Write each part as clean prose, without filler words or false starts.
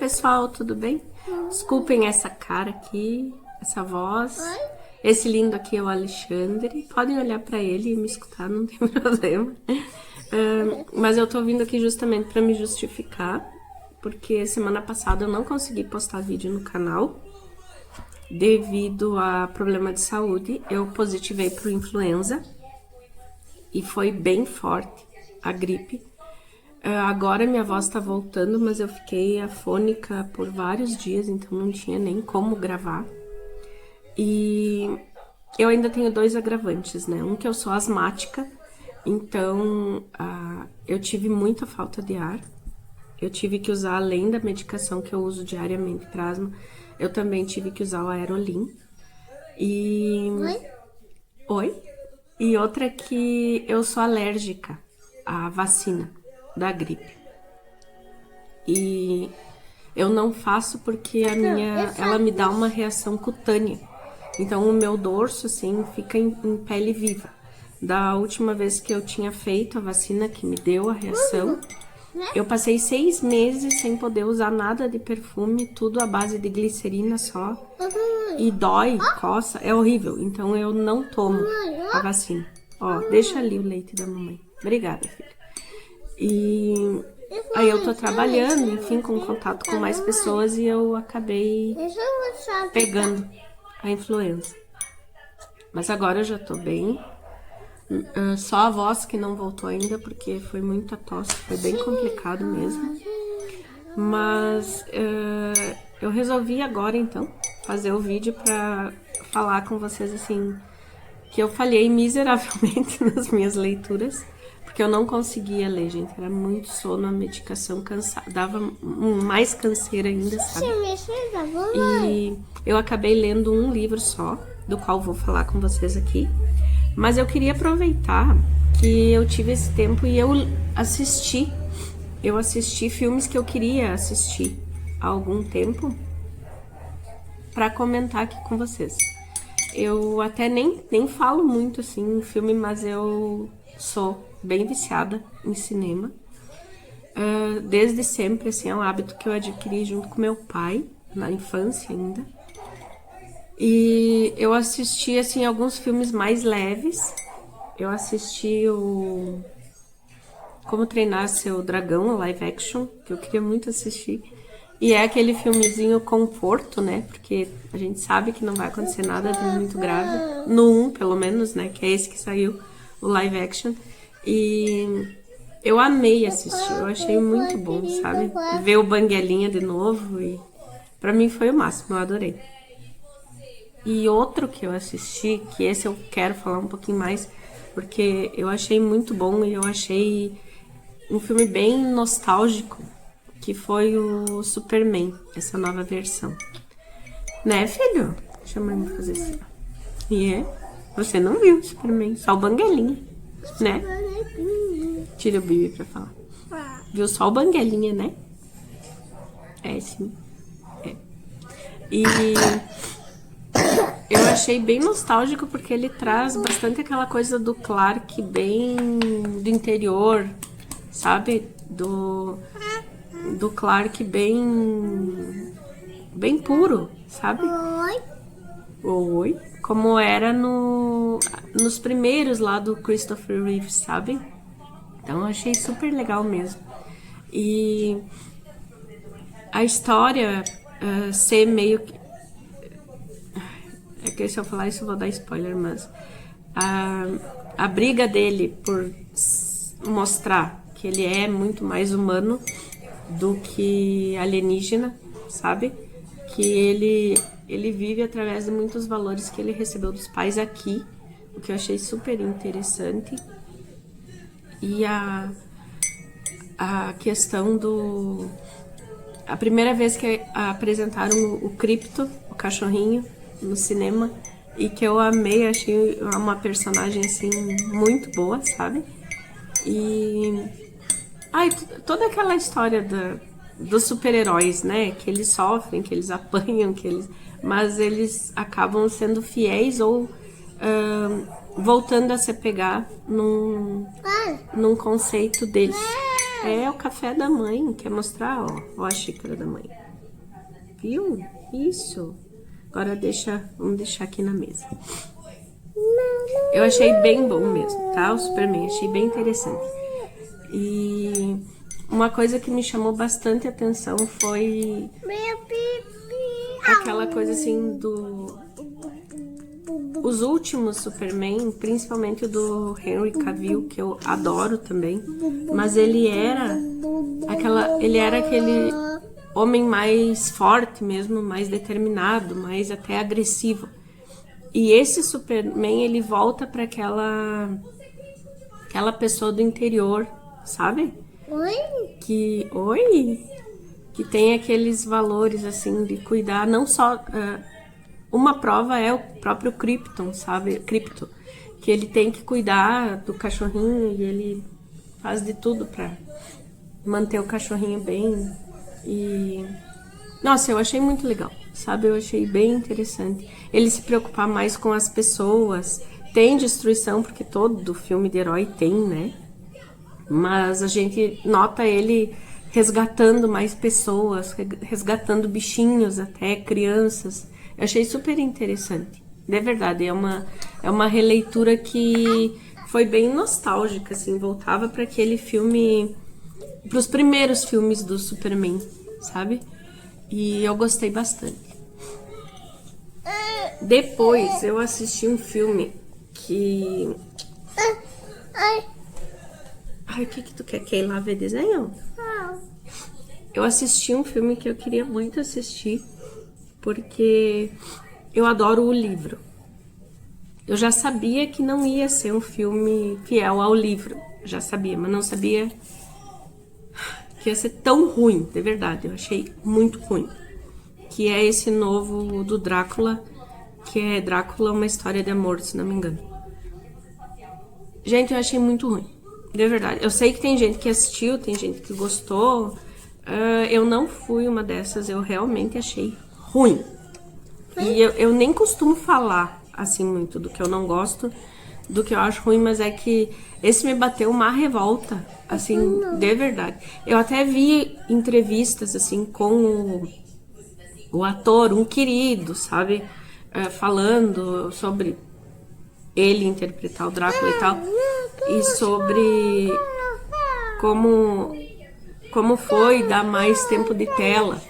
pessoal, tudo bem? Desculpem essa cara aqui, essa voz. Esse lindo aqui é o Alexandre. Podem olhar pra ele e me escutar, não tem problema. Mas eu tô vindo aqui justamente pra me justificar, porque semana passada eu não consegui postar vídeo no canal devido a problema de saúde. Eu positivei pro influenza e foi bem forte a gripe. Agora minha voz tá voltando, mas eu fiquei afônica por vários dias, então não tinha nem como gravar. E eu ainda tenho 2 agravantes, né? Um que eu sou asmática, então eu tive muita falta de ar. Eu tive que usar, além da medicação que eu uso diariamente para asma, eu também tive que usar o Aerolim. Oi? E outra é que eu sou alérgica à vacina da gripe. E eu não faço porque ela me dá uma reação cutânea. Então o meu dorso, assim, fica em pele viva. Da última vez que eu tinha feito a vacina que me deu a reação, eu passei 6 meses sem poder usar nada de perfume, tudo à base de glicerina só. E dói, coça, é horrível. Então eu não tomo a vacina. Ó, deixa ali o leite da mamãe. Obrigada, filha. E aí eu tô trabalhando, enfim, com contato com mais pessoas e eu acabei pegando a influenza. Mas agora eu já tô bem. Só a voz que não voltou ainda, porque foi muita tosse, foi bem complicado mesmo. Mas eu resolvi agora, então, fazer o vídeo pra falar com vocês, assim, que eu falhei miseravelmente nas minhas leituras, porque eu não conseguia ler, gente. Era muito sono, a medicação cansava, dava mais canseira ainda, sabe? E eu acabei lendo um livro só, do qual vou falar com vocês aqui. Mas eu queria aproveitar que eu tive esse tempo e eu assisti filmes que eu queria assistir há algum tempo para comentar aqui com vocês. Eu até nem falo muito assim em filme, mas eu sou bem viciada em cinema. Desde sempre, assim, é um hábito que eu adquiri junto com meu pai, na infância ainda. E eu assisti, assim, alguns filmes mais leves. Eu assisti o Como Treinar Seu Dragão, o live action, que eu queria muito assistir. E é aquele filmezinho conforto, né? Porque a gente sabe que não vai acontecer nada de muito grave. No 1, pelo menos, né? Que é esse que saiu, o live action. E eu amei assistir, eu achei muito bom, sabe? Ver o Banguelinha de novo e pra mim foi o máximo, eu adorei. E outro que eu assisti, que esse eu quero falar um pouquinho mais, porque eu achei muito bom e eu achei um filme bem nostálgico, que foi o Superman, essa nova versão. Né, filho? Deixa a mãe fazer assim. E você não viu o Superman, só o Banguelinha, né? Tira o Bibi pra falar. Viu só o Banguelinha, né? É, sim. É. E eu achei bem nostálgico porque ele traz bastante aquela coisa do Clark bem do interior, sabe? Do Clark bem puro, sabe? Oi. Como era nos primeiros lá do Christopher Reeve, sabe? Então eu achei super legal mesmo. E a história ser meio que... É que se eu falar isso eu vou dar spoiler, mas... A briga dele por mostrar que ele é muito mais humano do que alienígena, sabe? Que ele vive através de muitos valores que ele recebeu dos pais aqui, o que eu achei super interessante. E a questão a primeira vez que apresentaram o Krypto, o cachorrinho, no cinema, e que eu amei, achei uma personagem assim muito boa, sabe? E toda aquela história dos super-heróis, né? Que eles sofrem, que eles apanham, mas eles acabam sendo fiéis ou voltando a se pegar num conceito deles. É o café da mãe, quer mostrar, ó a xícara da mãe. viu? Isso. Agora vamos deixar aqui na mesa. Eu achei bem bom mesmo, tá? O Superman, achei bem interessante. E uma coisa que me chamou bastante atenção foi aquela coisa assim os últimos Superman, principalmente o do Henry Cavill, que eu adoro também, mas ele era aquele homem mais forte mesmo, mais determinado, mais até agressivo. E esse Superman, ele volta para aquela pessoa do interior, sabe? Que tem aqueles valores assim de cuidar, não só uma prova é o próprio Krypton, sabe? Krypto, que ele tem que cuidar do cachorrinho e ele faz de tudo para manter o cachorrinho bem. E nossa, eu achei muito legal, sabe? Eu achei bem interessante. Ele se preocupar mais com as pessoas. Tem destruição, porque todo filme de herói tem, né? Mas a gente nota ele resgatando mais pessoas, resgatando bichinhos até, crianças. Eu achei super interessante. De verdade, é uma releitura que foi bem nostálgica, assim. Voltava para aquele filme, para os primeiros filmes do Superman, sabe? E eu gostei bastante. Depois eu assisti um filme que... Ai, o que tu quer? Quer ir lá ver desenho? Eu assisti um filme que eu queria muito assistir, porque eu adoro o livro. Eu já sabia que não ia ser um filme fiel ao livro. Já sabia, mas não sabia que ia ser tão ruim, de verdade. Eu achei muito ruim. Que é esse novo do Drácula, que é Drácula, uma história de amor, se não me engano. Gente, eu achei muito ruim. De verdade. Eu sei que tem gente que assistiu, tem gente que gostou. Eu não fui uma dessas, eu realmente achei ruim. E eu nem costumo falar, assim, muito do que eu não gosto, do que eu acho ruim, mas é que esse me bateu uma revolta, assim, de verdade. Eu até vi entrevistas, assim, com o ator, um querido, sabe? Falando sobre ele interpretar o Drácula e tal. E sobre como foi dar mais tempo de tela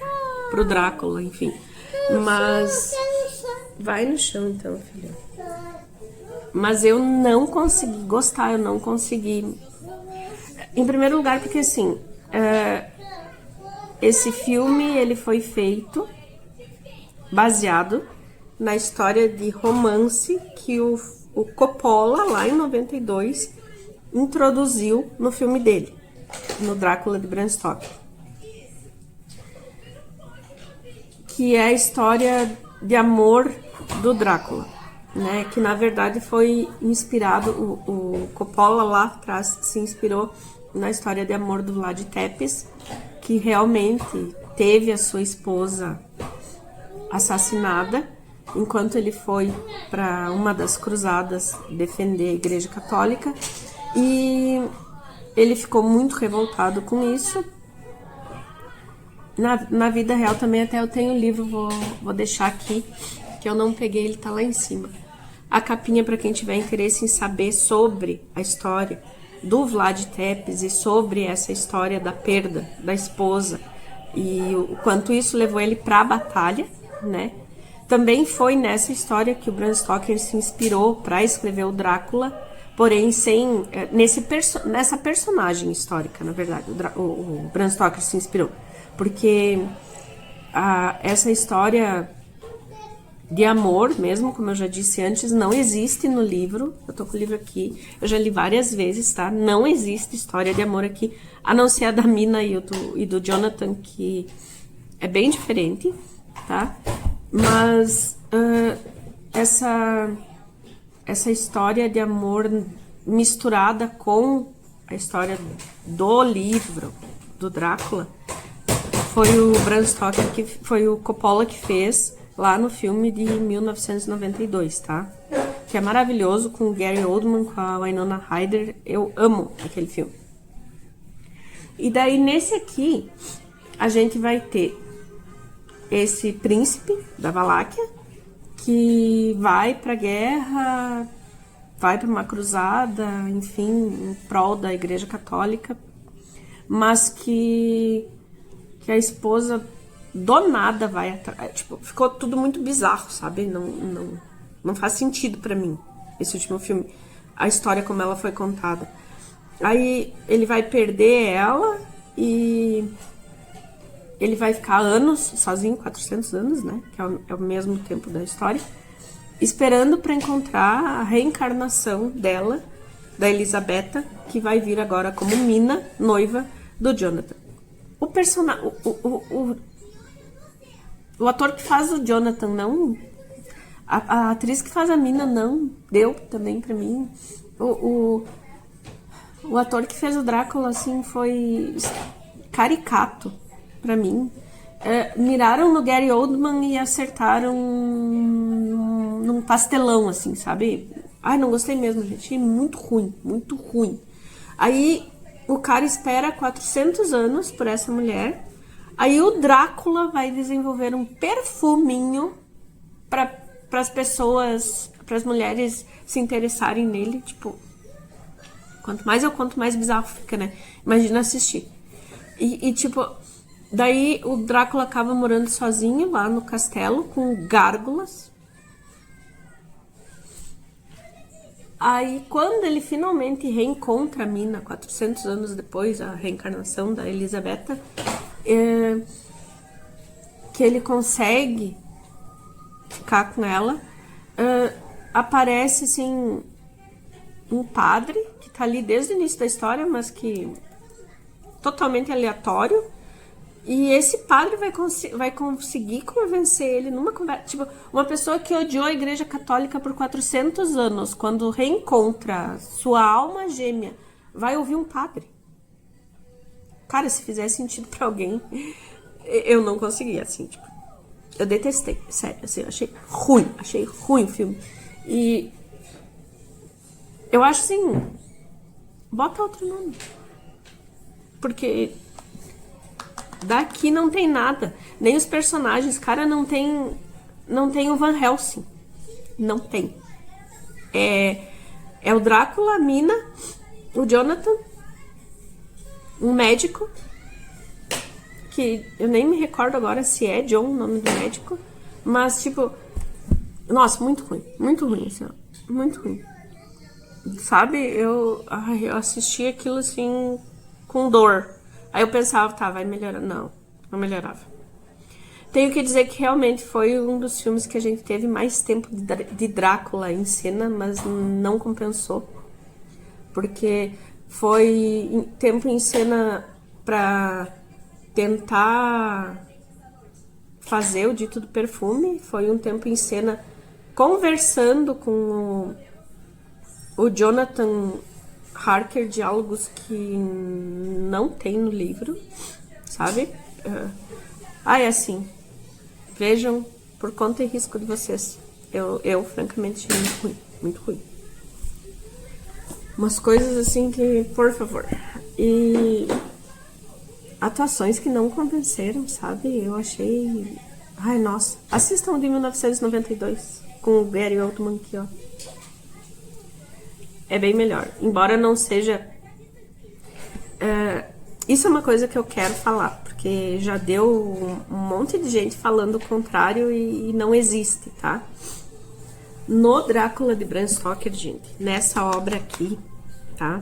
pro Drácula, enfim. Mas vai no chão então, filha. Mas eu não consegui gostar, eu não consegui. Em primeiro lugar, porque assim, esse filme ele foi feito baseado na história de romance que o Coppola, lá em 92, introduziu no filme dele, no Drácula de Bram Stoker. Que é a história de amor do Drácula, né? Que na verdade foi inspirado, o Coppola lá atrás se inspirou na história de amor do Vlad Tepes, que realmente teve a sua esposa assassinada enquanto ele foi para uma das cruzadas defender a Igreja Católica, e ele ficou muito revoltado com isso. Na vida real também, até eu tenho o livro, vou deixar aqui, que eu não peguei, ele tá lá em cima. A capinha para quem tiver interesse em saber sobre a história do Vlad Tepes e sobre essa história da perda da esposa e o quanto isso levou ele para a batalha, né? Também foi nessa história que o Bram Stoker se inspirou para escrever o Drácula, porém nessa personagem histórica, na verdade, o Bram Stoker se inspirou. Porque essa história de amor mesmo, como eu já disse antes, não existe no livro. Eu tô com o livro aqui, eu já li várias vezes, tá? Não existe história de amor aqui, a não ser a da Mina e do Jonathan, que é bem diferente, tá? Mas essa história de amor misturada com a história do livro do Drácula foi o Bram Stoker, foi o Coppola que fez lá no filme de 1992, tá? Que é maravilhoso, com o Gary Oldman, com a Winona Ryder. Eu amo aquele filme. E daí, nesse aqui, a gente vai ter esse príncipe da Valáquia que vai pra guerra, vai pra uma cruzada, enfim, em prol da Igreja Católica, mas que a esposa do nada vai atrás. Tipo, ficou tudo muito bizarro, sabe? Não faz sentido pra mim esse último filme, a história como ela foi contada. Aí ele vai perder ela e ele vai ficar anos sozinho, 400 anos, né? Que é o mesmo tempo da história, esperando para encontrar a reencarnação dela, da Elisabetta, que vai vir agora como Mina, noiva do Jonathan. O personagem, o ator que faz o Jonathan não, a atriz que faz a Mina não deu também para mim. O ator que fez o Drácula, assim, foi caricato pra mim. Miraram no Gary Oldman e acertaram num pastelão, assim, sabe? Ai, não gostei mesmo, gente. Achei muito ruim, muito ruim. Aí o cara espera 400 anos por essa mulher. Aí o Drácula vai desenvolver um perfuminho para as pessoas, para as mulheres se interessarem nele, tipo... Quanto mais eu conto, mais bizarro fica, né? Imagina assistir. E tipo, daí o Drácula acaba morando sozinho lá no castelo com gárgulas. Aí quando ele finalmente reencontra a Mina, 400 anos depois, a reencarnação da Elisabetta, que ele consegue ficar com ela, aparece assim um padre que tá ali desde o início da história, mas que totalmente aleatório, e esse padre vai conseguir convencer ele numa conversa, tipo, uma pessoa que odiou a Igreja Católica por 400 anos, quando reencontra sua alma gêmea, vai ouvir um padre. Cara, se fizer sentido pra alguém, eu não consegui, assim, tipo, eu detestei, sério, assim, achei ruim o filme. E eu acho assim, bota outro nome. Porque daqui não tem nada. Nem os personagens. Cara, não tem o Van Helsing. Não tem. É o Drácula, a Mina, o Jonathan, um médico, que eu nem me recordo agora se é John o nome do médico. Mas, tipo, nossa, muito ruim, assim, ó, muito ruim. Sabe, eu assisti aquilo assim com dor. Aí eu pensava, tá, vai melhorar. Não melhorava. Tenho que dizer que realmente foi um dos filmes que a gente teve mais tempo de Drácula em cena, mas não compensou. Porque foi tempo em cena pra tentar fazer o dito do perfume. Foi um tempo em cena conversando com o Jonathan Harker, diálogos que não tem no livro, sabe? É assim, vejam por conta e risco de vocês. Eu francamente, achei muito ruim. Umas coisas assim que, por favor. E atuações que não convenceram, sabe? Eu achei... Ai, nossa. Assistam o de 1992, com o Gary Oldman aqui, ó. É bem melhor, embora não seja... isso é uma coisa que eu quero falar, porque já deu um monte de gente falando o contrário e não existe, tá? No Drácula de Bram Stoker, gente, nessa obra aqui, tá?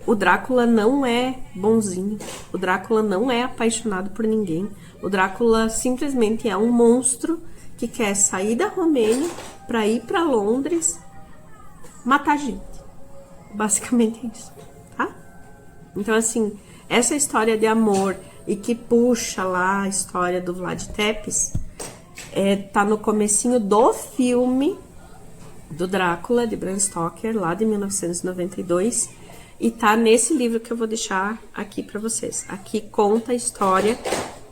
O Drácula não é bonzinho, o Drácula não é apaixonado por ninguém, o Drácula simplesmente é um monstro que quer sair da Romênia pra ir pra Londres matar gente. Basicamente é isso, tá? Então, assim, essa história de amor e que puxa lá a história do Vlad Tepes tá no comecinho do filme do Drácula, de Bram Stoker, lá de 1992, e tá nesse livro que eu vou deixar aqui pra vocês. Aqui conta a história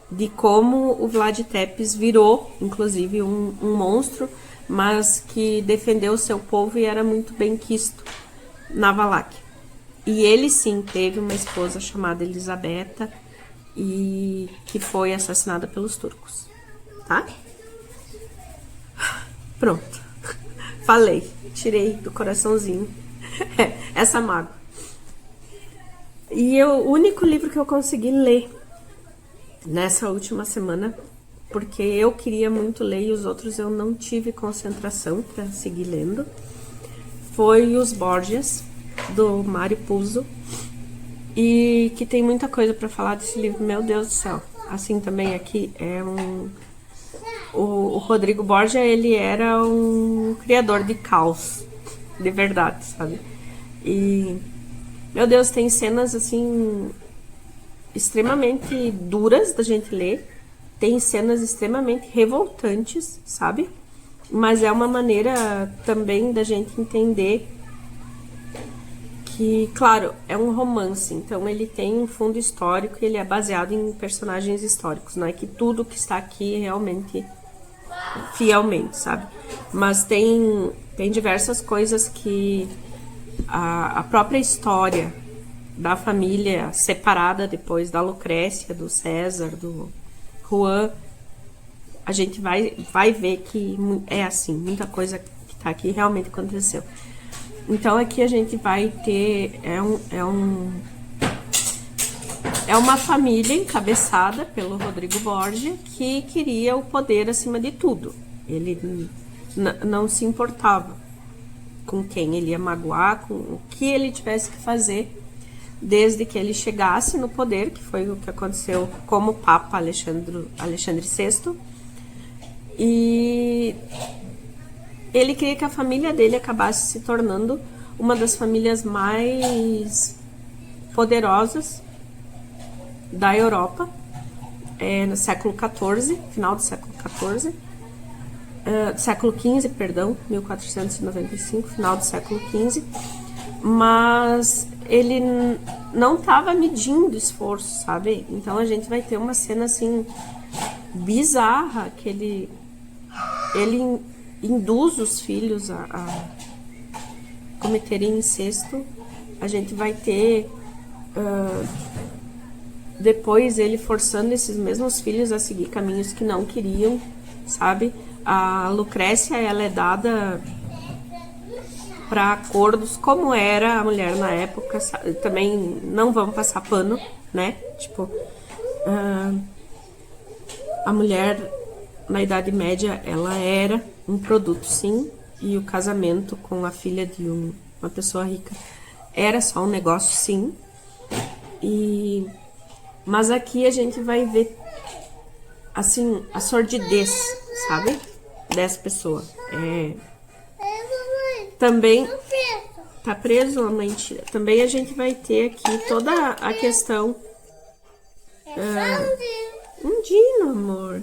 de como o Vlad Tepes virou, inclusive, um monstro, mas que defendeu o seu povo e era muito bem quisto na Valáquia. E ele sim teve uma esposa chamada Elisabetta, e que foi assassinada pelos turcos, tá? Pronto. Falei, tirei do coraçãozinho essa mágoa. E o único livro que eu consegui ler nessa última semana, porque eu queria muito ler e os outros eu não tive concentração para seguir lendo, foi Os Borgias, do Mário Puzo, e que tem muita coisa para falar desse livro, meu Deus do céu. Assim também aqui é o Rodrigo Borgia, ele era um criador de caos, de verdade, sabe? E, meu Deus, tem cenas assim extremamente duras da gente ler, tem cenas extremamente revoltantes, sabe? Mas é uma maneira também da gente entender que, claro, é um romance, então ele tem um fundo histórico e ele é baseado em personagens históricos, não é que tudo que está aqui é realmente fielmente, sabe? Mas tem diversas coisas que a própria história da família separada depois da Lucrécia, do César, do Juan, a gente vai ver que é assim, muita coisa que tá aqui realmente aconteceu. Então aqui a gente vai ter é uma família encabeçada pelo Rodrigo Borgia que queria o poder acima de tudo. Ele não se importava com quem ele ia magoar, com o que ele tivesse que fazer, desde que ele chegasse no poder, que foi o que aconteceu como Papa Alexandre VI. E ele queria que a família dele acabasse se tornando uma das famílias mais poderosas da Europa, no século XIV, final do século XIV, século XV, perdão, 1495, final do século XV, mas ele não estava medindo esforço, sabe? Então a gente vai ter uma cena assim bizarra que ele induz os filhos a cometerem incesto. A gente vai ter depois ele forçando esses mesmos filhos a seguir caminhos que não queriam, sabe? A Lucrécia, ela é dada para acordos, como era a mulher na época, também não vamos passar pano, né? Tipo, a mulher na Idade Média, ela era um produto, sim, e o casamento com a filha de uma pessoa rica era só um negócio, sim. Mas aqui a gente vai ver, assim, a sordidez, sabe? Dessa pessoa. Também tá preso, a mentira. Também a gente vai ter aqui toda a questão. Um dino, amor.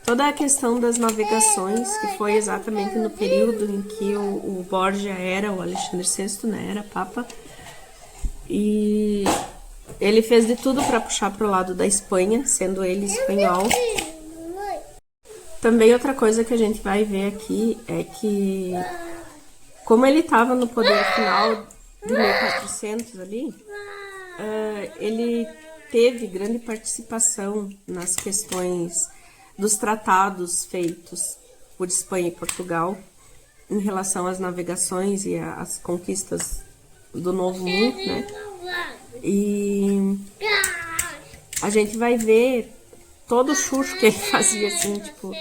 Toda a questão das navegações, que foi exatamente no período em que o Borgia era o Alexandre VI, né? Era Papa. E ele fez de tudo para puxar pro lado da Espanha, sendo ele espanhol. Também outra coisa que a gente vai ver aqui é que, como ele estava no poder final de 1400 ali, ele teve grande participação nas questões dos tratados feitos por Espanha e Portugal em relação às navegações e às conquistas do Novo Mundo, né? E a gente vai ver todo o chucho que ele fazia, assim, tipo,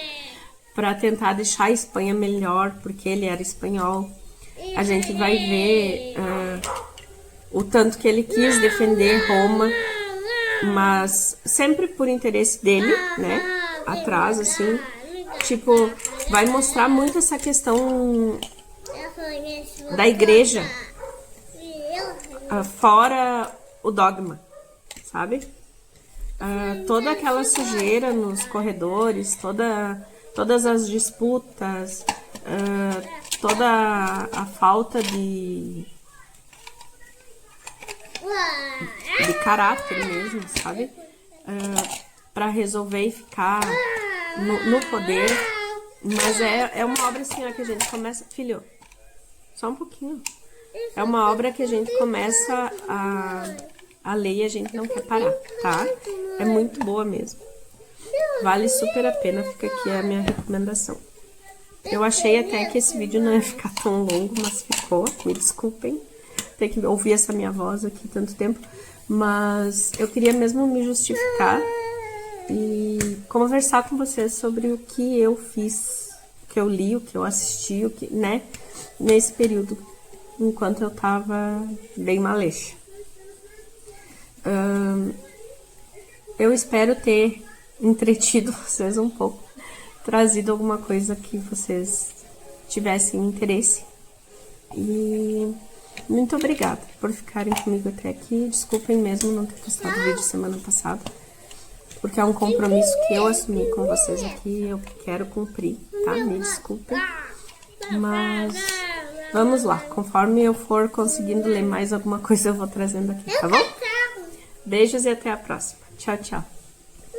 para tentar deixar a Espanha melhor, porque ele era espanhol. A gente vai ver o tanto que ele quis defender Roma, mas sempre por interesse dele, né? Atrás, assim, tipo, vai mostrar muito essa questão da igreja fora o dogma, sabe? Toda aquela sujeira nos corredores, todas as disputas, toda a falta de caráter mesmo, sabe? Para resolver e ficar no poder. Mas é uma obra assim, ó, que a gente começa... Filho, só um pouquinho. É uma obra que a gente começa a ler e a gente não quer parar, tá? É muito boa mesmo. Vale super a pena, fica aqui a minha recomendação. Eu achei até que esse vídeo não ia ficar tão longo, mas ficou, me desculpem. Ter que ouvir essa minha voz aqui tanto tempo. Mas eu queria mesmo me justificar e conversar com vocês sobre o que eu fiz, o que eu li, o que eu assisti, o que, né, nesse período, enquanto eu tava bem malecha. Eu espero ter entretido vocês um pouco, trazido alguma coisa que vocês tivessem interesse. E muito obrigada por ficarem comigo até aqui. Desculpem mesmo não ter postado o vídeo semana passada, porque é um compromisso que eu assumi com vocês aqui e eu quero cumprir, tá? Me desculpem. Mas vamos lá, conforme eu for conseguindo ler mais alguma coisa, eu vou trazendo aqui, tá bom? Beijos e até a próxima. Tchau, tchau.